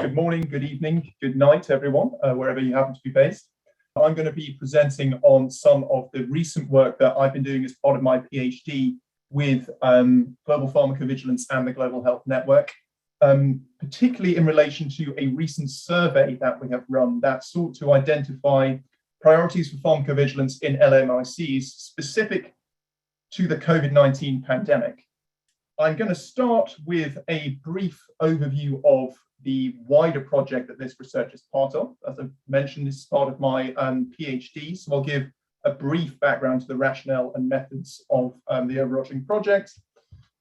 Good morning, good evening, good night, everyone, wherever you happen to be based. I'm going to be presenting on some of the recent work that I've been doing as part of my PhD with global pharmacovigilance and the Global Health Network, particularly in relation to a recent survey that we have run that sought to identify priorities for pharmacovigilance in LMICs specific to the COVID-19 pandemic. I'm going to start with a brief overview of the wider project that this research is part of. As I mentioned, this is part of my PhD, so I'll give a brief background to the rationale and methods of the overarching project.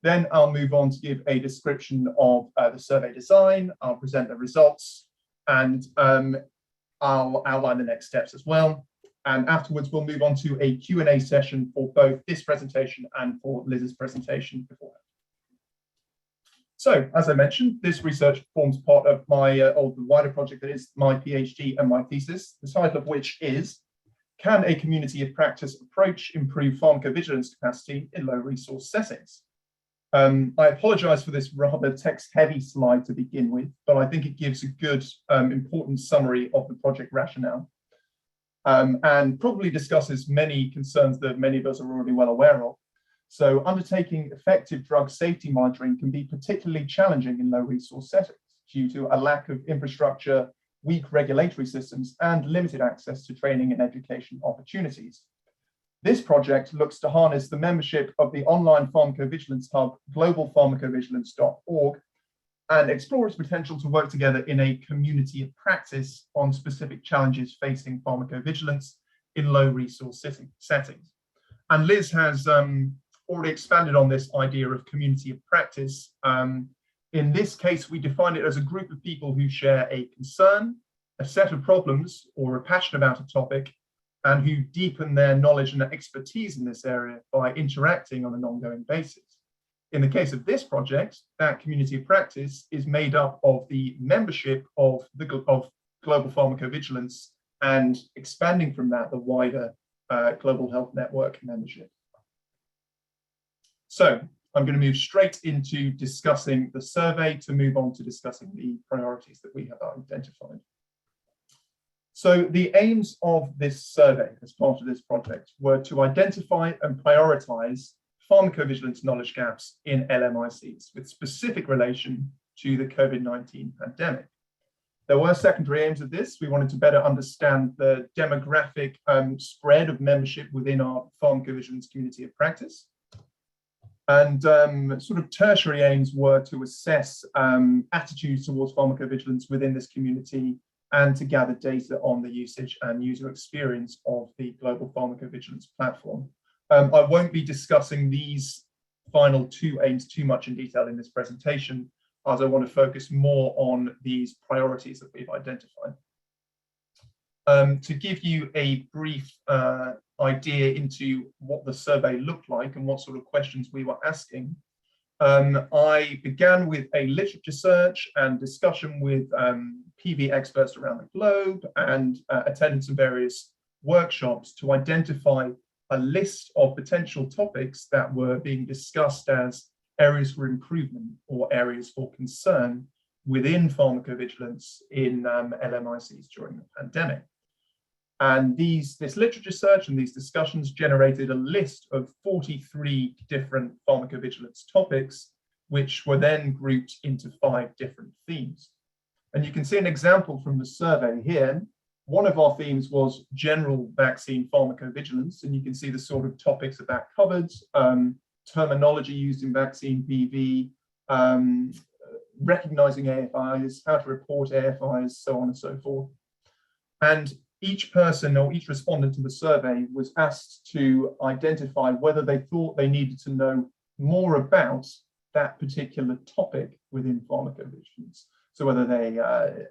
Then I'll move on to give a description of the survey design. I'll present the results, and I'll outline the next steps as well. And afterwards, we'll move on to a Q&A session for both this presentation and for Liz's presentation beforehand. So, as I mentioned, this research forms part of my the wider project that is my PhD and my thesis, the title of which is, Can a Community of Practice Approach Improve Pharmacovigilance Capacity in Low-Resource Settings? I apologize for this rather text-heavy slide to begin with, but I think it gives a good, important summary of the project rationale, and probably discusses many concerns that many of us are already well aware of. So undertaking effective drug safety monitoring can be particularly challenging in low-resource settings due to a lack of infrastructure, weak regulatory systems, and limited access to training and education opportunities. This project looks to harness the membership of the online pharmacovigilance hub, globalpharmacovigilance.org, and explore its potential to work together in a community of practice on specific challenges facing pharmacovigilance in low-resource settings. And Liz has already expanded on this idea of community of practice. In this case, we define it as a group of people who share a concern, a set of problems, or are passionate about a topic, and who deepen their knowledge and expertise in this area by interacting on an ongoing basis. In the case of this project, that community of practice is made up of the membership of Global Pharmacovigilance, and expanding from that, the wider Global Health Network membership. So I'm going to move straight into discussing the survey to move on to discussing the priorities that we have identified. So the aims of this survey as part of this project were to identify and prioritize pharmacovigilance knowledge gaps in LMICs with specific relation to the COVID-19 pandemic. There were secondary aims of this. We wanted to better understand the demographic spread of membership within our pharmacovigilance community of practice. And sort of tertiary aims were to assess attitudes towards pharmacovigilance within this community and to gather data on the usage and user experience of the Global Pharmacovigilance platform. I won't be discussing these final two aims too much in detail in this presentation, as I want to focus more on these priorities that we've identified. To give you a brief idea into what the survey looked like and what sort of questions we were asking, I began with a literature search and discussion with PV experts around the globe, and attended some various workshops to identify a list of potential topics that were being discussed as areas for improvement or areas for concern within pharmacovigilance in LMICs during the pandemic. And this literature search and these discussions generated a list of 43 different pharmacovigilance topics, which were then grouped into 5 different themes. And you can see an example from the survey here. One of our themes was general vaccine pharmacovigilance, and you can see the sort of topics that covered, terminology used in vaccine PV, recognizing AFIs, how to report AFIs, so on and so forth. And each person or each respondent to the survey was asked to identify whether they thought they needed to know more about that particular topic within pharmacovigilance. So whether they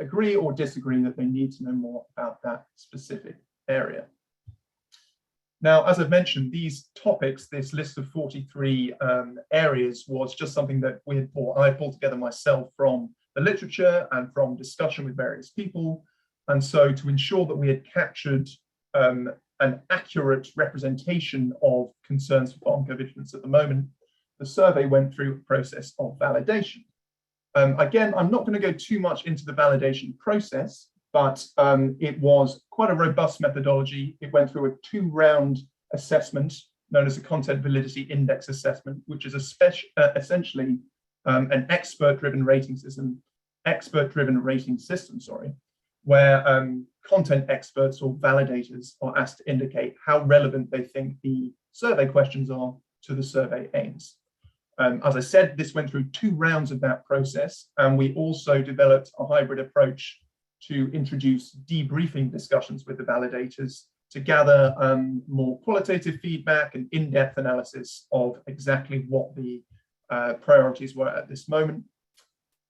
agree or disagree that they need to know more about that specific area. Now, as I've mentioned, these topics, this list of 43 areas, was just something that I pulled together myself from the literature and from discussion with various people. And so to ensure that we had captured an accurate representation of concerns for pharmacovigilance at the moment, the survey went through a process of validation. Again, I'm not going to go too much into the validation process, but it was quite a robust methodology. It went through a 2-round assessment known as a content validity index assessment, which is essentially an expert-driven rating system, where content experts or validators are asked to indicate how relevant they think the survey questions are to the survey aims. As I said, this went through 2 rounds of that process, and we also developed a hybrid approach to introduce debriefing discussions with the validators to gather more qualitative feedback and in-depth analysis of exactly what the priorities were at this moment.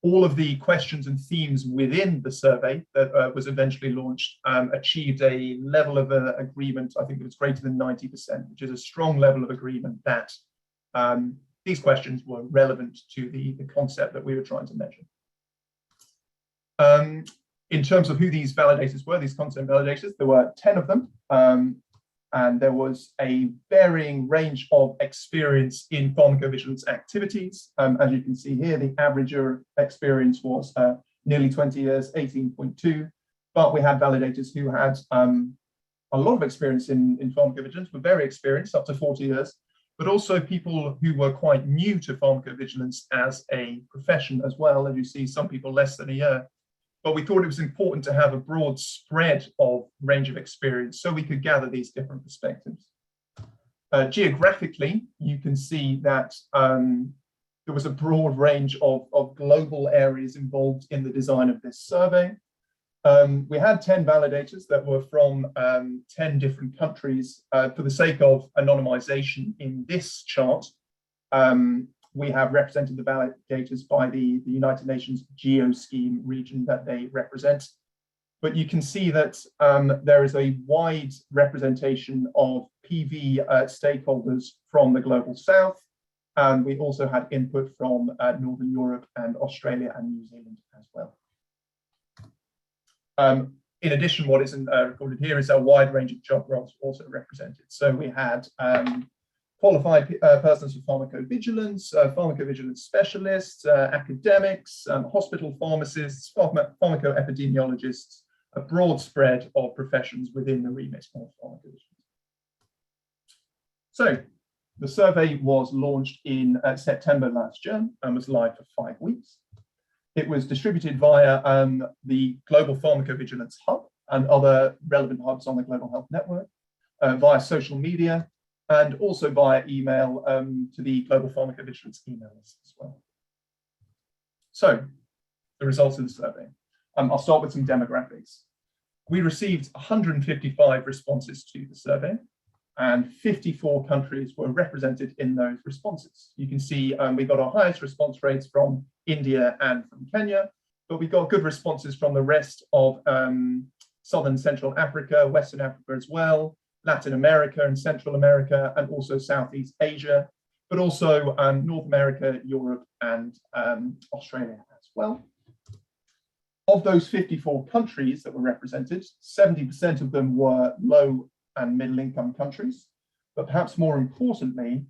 All of the questions and themes within the survey that was eventually launched achieved a level of agreement. I think it was greater than 90%, which is a strong level of agreement that these questions were relevant to the concept that we were trying to measure. In terms of who these validators were, these content validators, there were 10 of them, and there was a varying range of experience in pharmacovigilance activities. As you can see here, the average experience was nearly 20 years, 18.2, but we had validators who had a lot of experience in pharmacovigilance, were very experienced, up to 40 years, but also people who were quite new to pharmacovigilance as a profession as well. As you see, some people less than a year. But we thought it was important to have a broad spread of range of experience so we could gather these different perspectives. Geographically, you can see that there was a broad range of global areas involved in the design of this survey. We had 10 validators that were from 10 different countries. For the sake of anonymization in this chart, we have represented the validators by the United Nations GeoScheme region that they represent. But you can see that there is a wide representation of PV stakeholders from the Global South. And we also had input from Northern Europe and Australia and New Zealand as well. In addition, what isn't recorded here is a wide range of job roles also represented. So we had qualified persons for pharmacovigilance, pharmacovigilance specialists, academics, hospital pharmacists, pharmacoepidemiologists, a broad spread of professions within the remit of pharmacovigilance. So the survey was launched in September last year and was live for 5 weeks. It was distributed via the Global Pharmacovigilance Hub and other relevant hubs on the Global Health Network, via social media, and also via email to the Global Pharmacovigilance email list as well. So, the results of the survey. I'll start with some demographics. We received 155 responses to the survey, and 54 countries were represented in those responses. You can see we got our highest response rates from India and from Kenya, but we got good responses from the rest of Southern Central Africa, Western Africa as well, Latin America and Central America, and also Southeast Asia, but also North America, Europe, and Australia as well. Of those 54 countries that were represented, 70% of them were low and middle income countries, but perhaps more importantly,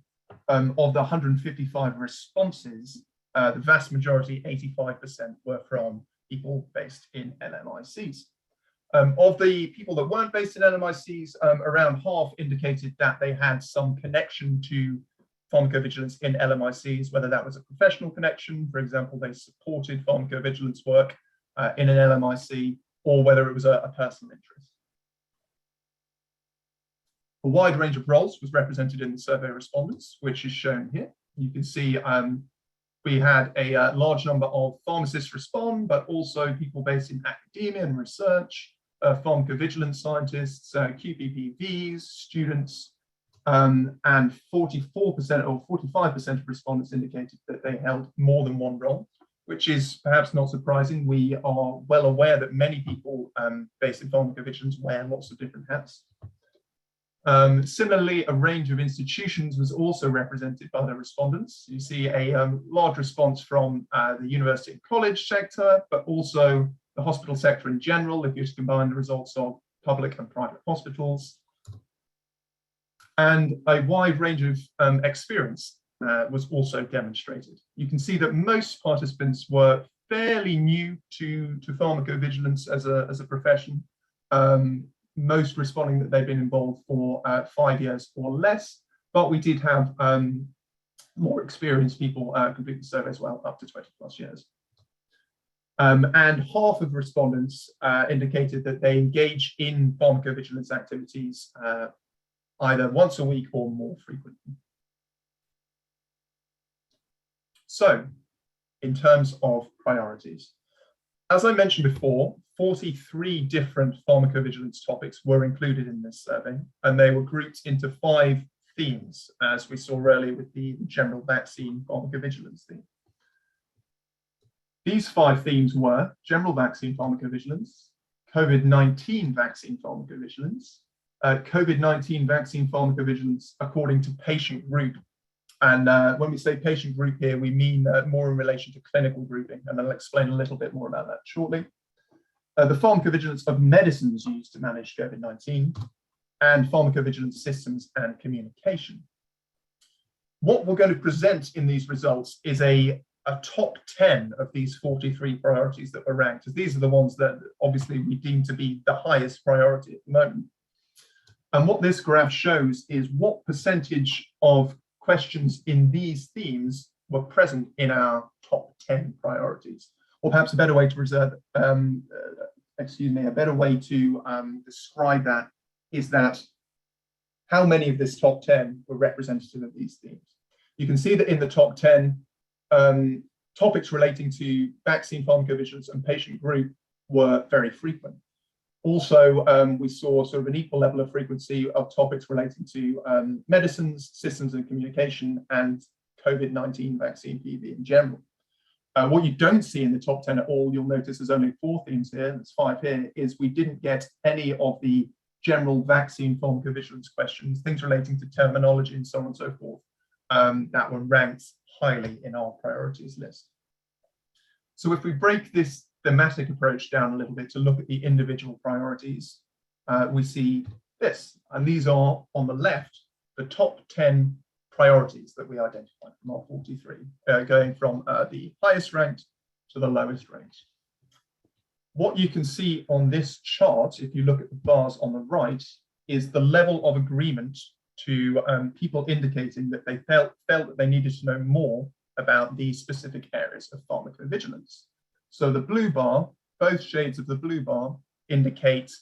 of the 155 responses, the vast majority, 85%, were from people based in LMICs. Of the people that weren't based in LMICs, around half indicated that they had some connection to pharmacovigilance in LMICs, whether that was a professional connection, for example, they supported pharmacovigilance work in an LMIC, or whether it was a personal interest. A wide range of roles was represented in the survey respondents, which is shown here. You can see we had a large number of pharmacists respond, but also people based in academia and research, pharmacovigilance scientists, QPPVs, students, and 44% or 45% of respondents indicated that they held more than one role, which is perhaps not surprising. We are well aware that many people based in pharmacovigilance wear lots of different hats. Similarly, a range of institutions was also represented by the respondents. You see a large response from the university and college sector, but also the hospital sector in general, if you combine the results of public and private hospitals. And a wide range of experience was also demonstrated. You can see that most participants were fairly new to pharmacovigilance as a profession. Most responding that they've been involved for 5 years or less, but we did have more experienced people complete the survey as well, up to 20+ years. And half of respondents indicated that they engage in pharmacovigilance activities either once a week or more frequently. So, in terms of priorities, as I mentioned before, 43 different pharmacovigilance topics were included in this survey, and they were grouped into 5 themes, as we saw earlier with the general vaccine pharmacovigilance theme. These 5 themes were general vaccine pharmacovigilance, COVID-19 vaccine pharmacovigilance, COVID-19 vaccine pharmacovigilance according to patient group. And when we say patient group here, we mean more in relation to clinical grouping, and I'll explain a little bit more about that shortly. The pharmacovigilance of medicines used to manage COVID-19, and pharmacovigilance systems and communication. What we're going to present in these results is a top 10 of these 43 priorities that were ranked, as these are the ones that obviously we deem to be the highest priority at the moment. And what this graph shows is what percentage of questions in these themes were present in our top 10 priorities, or perhaps a better way to describe that is that how many of this top 10 were representative of these themes. You can see that in the top 10, topics relating to vaccine pharmacovigilance and patient group were very frequent. Also, we saw sort of an equal level of frequency of topics relating to medicines, systems and communication, and COVID-19 vaccine PV in general. What you don't see in the top 10 at all, you'll notice there's only 4 themes here, there's 5 here, is we didn't get any of the general vaccine pharmacovigilance questions, things relating to terminology and so on and so forth, that were ranked highly in our priorities list. So if we break this thematic approach down a little bit to look at the individual priorities, we see this, and these are on the left, the top 10 priorities that we identified from our 43, going from the highest ranked to the lowest ranked. What you can see on this chart, if you look at the bars on the right, is the level of agreement to people indicating that they felt that they needed to know more about these specific areas of pharmacovigilance. So the blue bar, both shades of the blue bar, indicate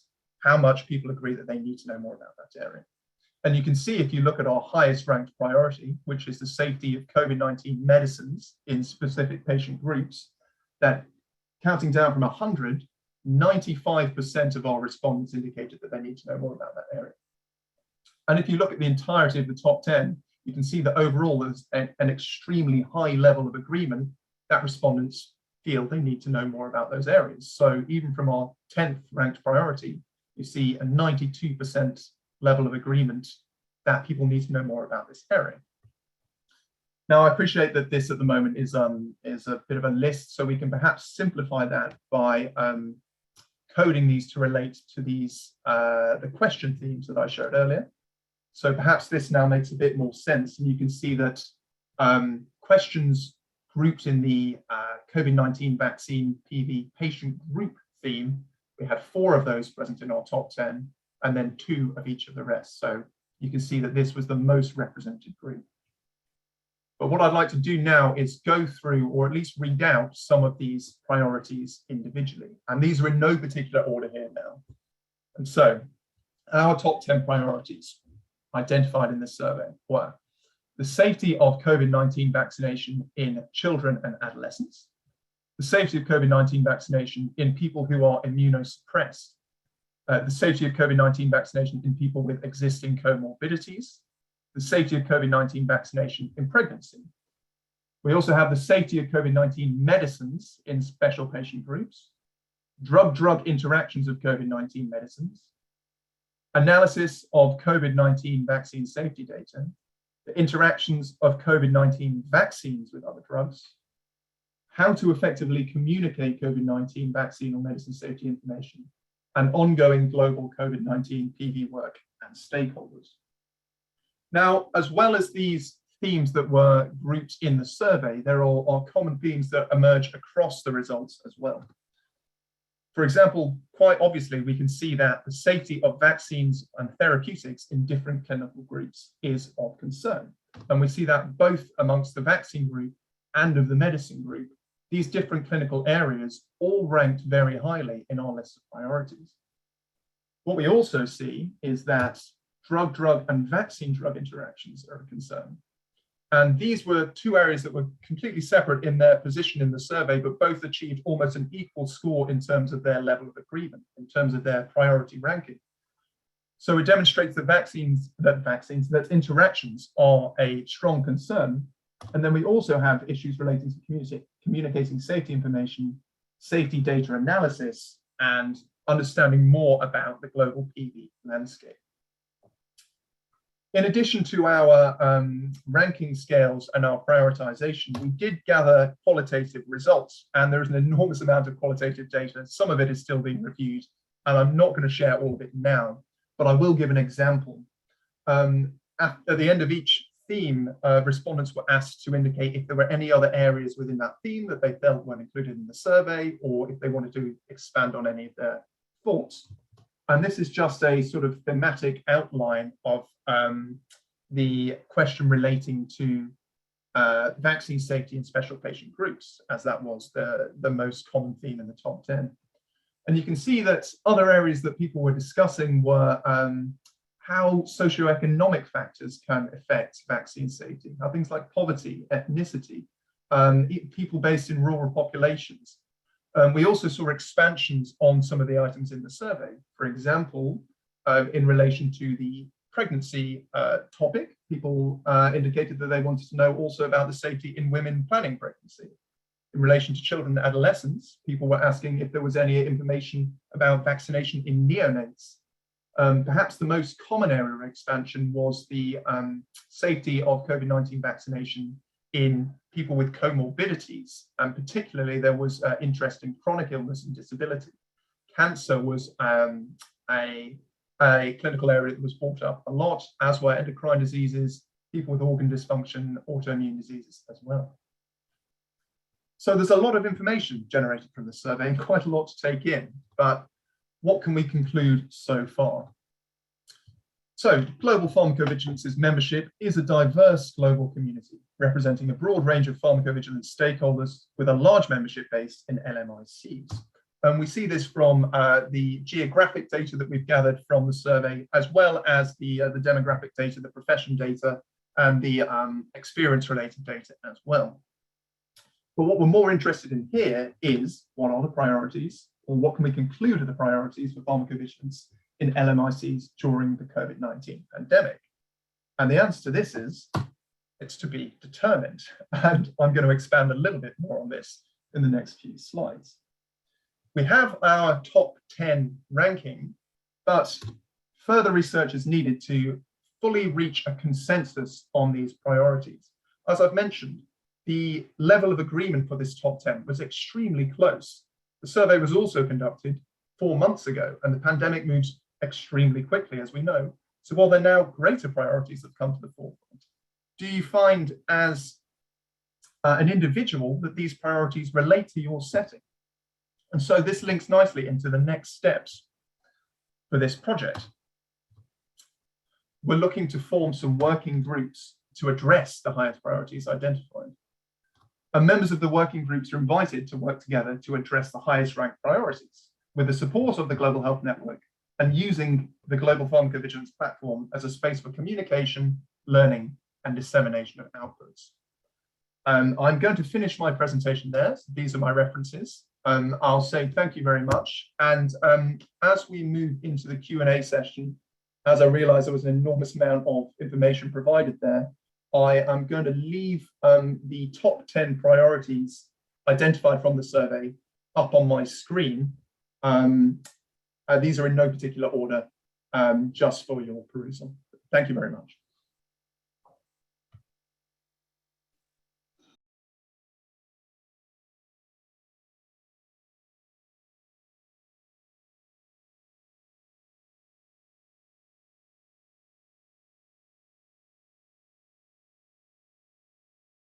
how much people agree that they need to know more about that area. And you can see if you look at our highest ranked priority, which is the safety of COVID-19 medicines in specific patient groups, that counting down from 100, 95% of our respondents indicated that they need to know more about that area. And if you look at the entirety of the top 10, you can see that overall there's an extremely high level of agreement that respondents feel they need to know more about those areas. So even from our 10th ranked priority, you see a 92% level of agreement that people need to know more about this area. Now, I appreciate that this at the moment is a bit of a list, so we can perhaps simplify that by coding these to relate to these the question themes that I showed earlier. So perhaps this now makes a bit more sense, and you can see that questions grouped in the COVID-19 vaccine PV patient group theme, we had 4 of those present in our top 10, and then 2 of each of the rest. So you can see that this was the most represented group. But what I'd like to do now is go through, or at least read out, some of these priorities individually. And these are in no particular order here now. And so our top 10 priorities identified in this survey were the safety of COVID-19 vaccination in children and adolescents, the safety of COVID-19 vaccination in people who are immunosuppressed, the safety of COVID-19 vaccination in people with existing comorbidities, the safety of COVID-19 vaccination in pregnancy. We also have the safety of COVID-19 medicines in special patient groups, drug-drug interactions of COVID-19 medicines, analysis of COVID-19 vaccine safety data, the interactions of COVID-19 vaccines with other drugs, how to effectively communicate COVID-19 vaccine or medicine safety information, and ongoing global COVID-19 PV work and stakeholders. Now, as well as these themes that were grouped in the survey, there are common themes that emerge across the results as well. For example, quite obviously, we can see that the safety of vaccines and therapeutics in different clinical groups is of concern. And we see that both amongst the vaccine group and of the medicine group, these different clinical areas all ranked very highly in our list of priorities. What we also see is that drug-drug and vaccine-drug interactions are a concern. And these were two areas that were completely separate in their position in the survey, but both achieved almost an equal score in terms of their level of agreement, in terms of their priority ranking. So it demonstrates that interactions are a strong concern. And then we also have issues relating to communicating safety information, safety data analysis, and understanding more about the global PV landscape. In addition to our ranking scales and our prioritization, we did gather qualitative results, and there is an enormous amount of qualitative data. Some of it is still being reviewed, and I'm not going to share all of it now, but I will give an example. At the end of each theme, respondents were asked to indicate if there were any other areas within that theme that they felt weren't included in the survey, or if they wanted to expand on any of their thoughts. And this is just a sort of thematic outline of the question relating to vaccine safety in special patient groups, as that was the most common theme in the top 10. And you can see that other areas that people were discussing were how socioeconomic factors can affect vaccine safety, how things like poverty, ethnicity, people based in rural populations. We also saw expansions on some of the items in the survey. For example, in relation to the pregnancy topic, people indicated that they wanted to know also about the safety in women planning pregnancy. In relation to children and adolescents, people were asking if there was any information about vaccination in neonates. Perhaps the most common area of expansion was the safety of COVID-19 vaccination in people with comorbidities, and particularly there was interest in chronic illness and disability. Cancer was a clinical area that was brought up a lot, as were endocrine diseases, people with organ dysfunction, autoimmune diseases as well. So there's a lot of information generated from the survey and quite a lot to take in, but what can we conclude so far? So Global Pharmacovigilance's membership is a diverse global community representing a broad range of pharmacovigilance stakeholders with a large membership base in LMICs. And we see this from the geographic data that we've gathered from the survey, as well as the demographic data, the profession data, and the experience-related data as well. But what we're more interested in here is what are the priorities, or what can we conclude are the priorities for pharmacovigilance in LMICs during the COVID-19 pandemic? And the answer to this is, it's to be determined. And I'm going to expand a little bit more on this in the next few slides. We have our top 10 ranking, but further research is needed to fully reach a consensus on these priorities. As I've mentioned, the level of agreement for this top 10 was extremely close. The survey was also conducted 4 months ago, and the pandemic moves extremely quickly, as we know. So while there are now greater priorities that come to the forefront, do you find as an individual that these priorities relate to your setting? And so this links nicely into the next steps for this project. We're looking to form some working groups to address the highest priorities identified. And members of the working groups are invited to work together to address the highest ranked priorities with the support of the Global Health Network and using the Global Pharmacovigilance platform as a space for communication, learning, and dissemination of outputs. I'm going to finish my presentation there. So these are my references. I'll say thank you very much. And as we move into the Q&A session, as I realized there was an enormous amount of information provided there, I am going to leave the top 10 priorities identified from the survey up on my screen. These are in no particular order, just for your perusal. Thank you very much.